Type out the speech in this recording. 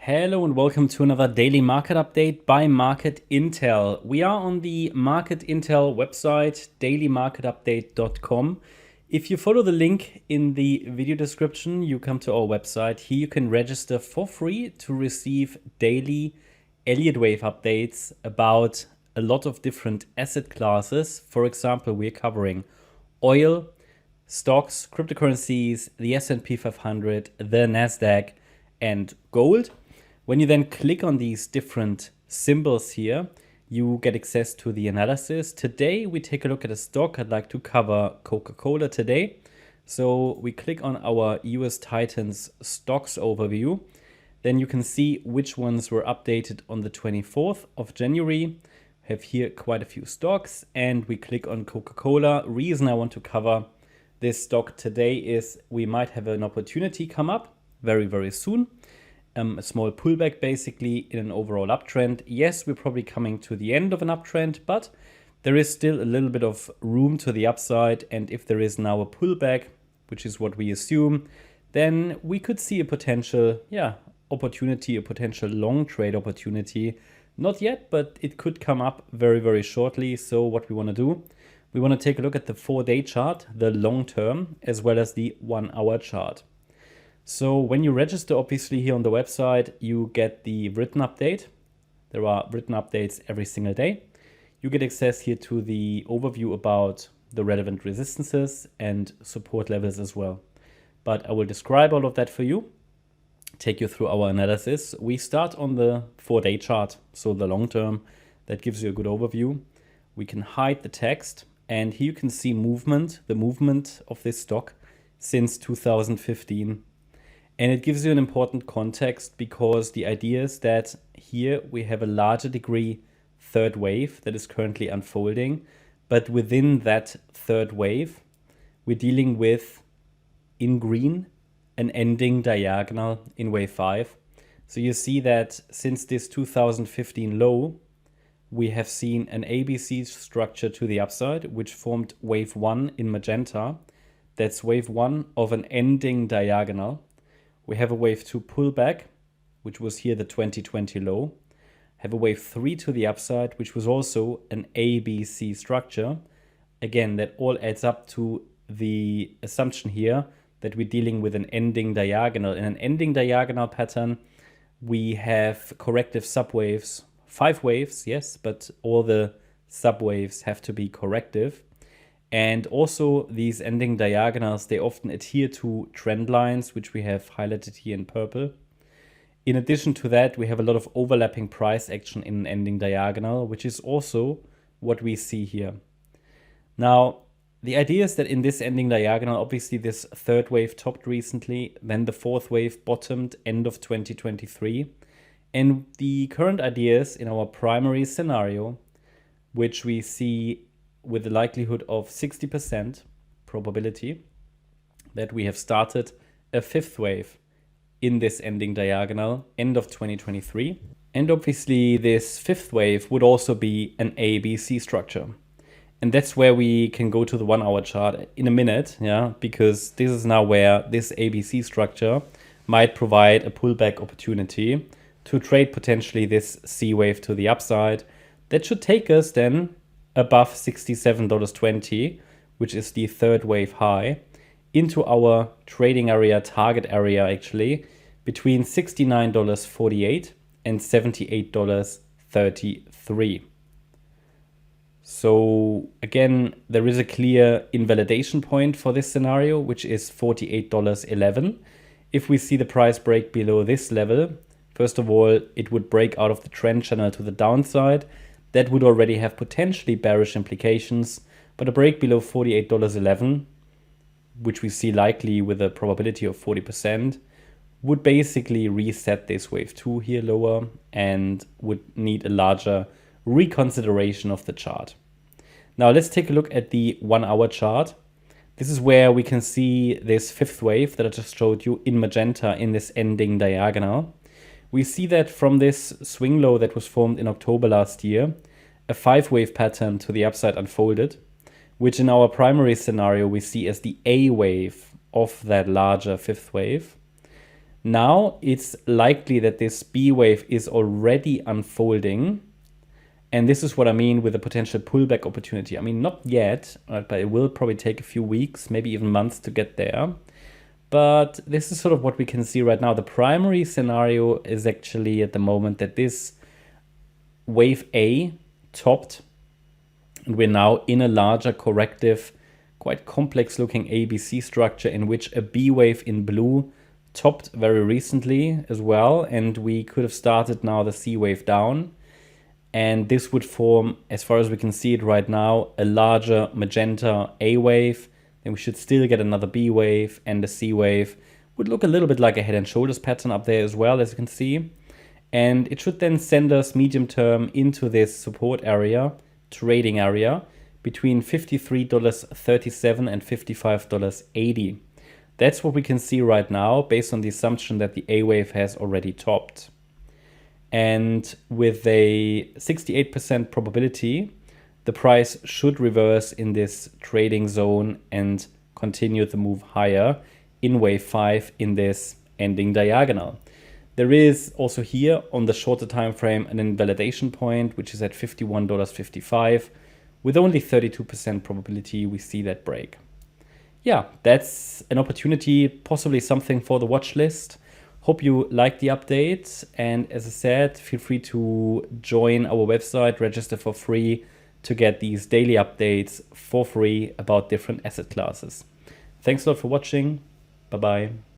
Hello and welcome to another daily market update by Market Intel. We are on the Market Intel website, dailymarketupdate.com. If you follow the link in the video description, you come to our website. Here you can register for free to receive daily Elliott-Wave updates about a lot of different asset classes. For example, we're covering oil, stocks, cryptocurrencies, the S&P 500, the Nasdaq, and gold. When you then click on these different symbols here, you get access to the analysis. Today, we take a look at a stock. I'd like to cover Coca-Cola today. So we click on our US Titans stocks overview. Then you can see which ones were updated on the 24th of January. I have here quite a few stocks, and we click on Coca-Cola. Reason I want to cover this stock today is we might have an opportunity come up very, very soon. A small pullback basically in an overall uptrend. Yes, we're probably coming to the end of an uptrend, but there is still a little bit of room to the upside. And if there is now a pullback, which is what we assume, then we could see a potential opportunity, a potential long trade opportunity. Not yet, but it could come up very, very shortly. So what we want to do, we want to take a look at the 4-day chart, the long term, as well as the 1-hour chart. So when you register, obviously here on the website, you get the written update. There are written updates every single day. You get access here to the overview about the relevant resistances and support levels as well. But I will describe all of that for you, take you through our analysis. We start on the 4-day chart, so the long term. That gives you a good overview. We can hide the text, and here you can see movement, the movement of this stock since 2015. And it gives you an important context because the idea is that here we have a larger degree third wave that is currently unfolding. But within that third wave, we're dealing with, in green, an ending diagonal in wave 5. So you see that since this 2015 low, we have seen an ABC structure to the upside, which formed wave 1 in magenta. That's wave 1 of an ending diagonal. We have a wave 2 pullback, which was here the 2020 low. Have a wave 3 to the upside, which was also an ABC structure. Again, that all adds up to the assumption here that we're dealing with an ending diagonal. In an ending diagonal pattern, we have corrective subwaves, 5 waves, yes, but all the subwaves have to be corrective. And also these ending diagonals, they often adhere to trend lines, which we have highlighted here in purple. In addition to that, we have a lot of overlapping price action in an ending diagonal, which is also what we see here. Now, the idea is that in this ending diagonal, obviously this third wave topped recently, then the fourth wave bottomed end of 2023. And the current idea is in our primary scenario, which we see with the likelihood of 60% probability that we have started a fifth wave in this ending diagonal end of 2023. And obviously this fifth wave would also be an ABC structure. And that's where we can go to the 1-hour chart in a minute, because this is now where this ABC structure might provide a pullback opportunity to trade potentially this C wave to the upside. That should take us then above $67.20, which is the third wave high, into our trading area, target area actually, between $69.48 and $78.33. So again, there is a clear invalidation point for this scenario, which is $48.11. If we see the price break below this level, first of all, it would break out of the trend channel to the downside. That would already have potentially bearish implications, but a break below $48.11, which we see likely with a probability of 40%, would basically reset this wave 2 here lower and would need a larger reconsideration of the chart. Now let's take a look at the 1-hour chart. This is where we can see this fifth wave that I just showed you in magenta in this ending diagonal. We see that from this swing low that was formed in October last year, a 5-wave pattern to the upside unfolded, which in our primary scenario we see as the A wave of that larger fifth wave. Now it's likely that this B wave is already unfolding. And this is what I mean with a potential pullback opportunity. I mean, not yet, right, but it will probably take a few weeks, maybe even months to get there. But this is sort of what we can see right now. The primary scenario is actually at the moment that this wave A topped, and we're now in a larger corrective, quite complex looking ABC structure in which a B wave in blue topped very recently as well. And we could have started now the C wave down. And this would form, as far as we can see it right now, a larger magenta A wave. Then we should still get another B wave, and the C wave would look a little bit like a head and shoulders pattern up there as well, as you can see. And it should then send us medium term into this support area, trading area, between $53.37 and $55.80. That's what we can see right now based on the assumption that the A wave has already topped. And with a 68% probability, the price should reverse in this trading zone and continue the move higher in wave 5 in this ending diagonal. There is also here on the shorter time frame an invalidation point, which is at $51.55. With only 32% probability, we see that break. Yeah, that's an opportunity, possibly something for the watch list. Hope you liked the update. And as I said, feel free to join our website, register for free to get these daily updates for free about different asset classes. Thanks a lot for watching. Bye-bye.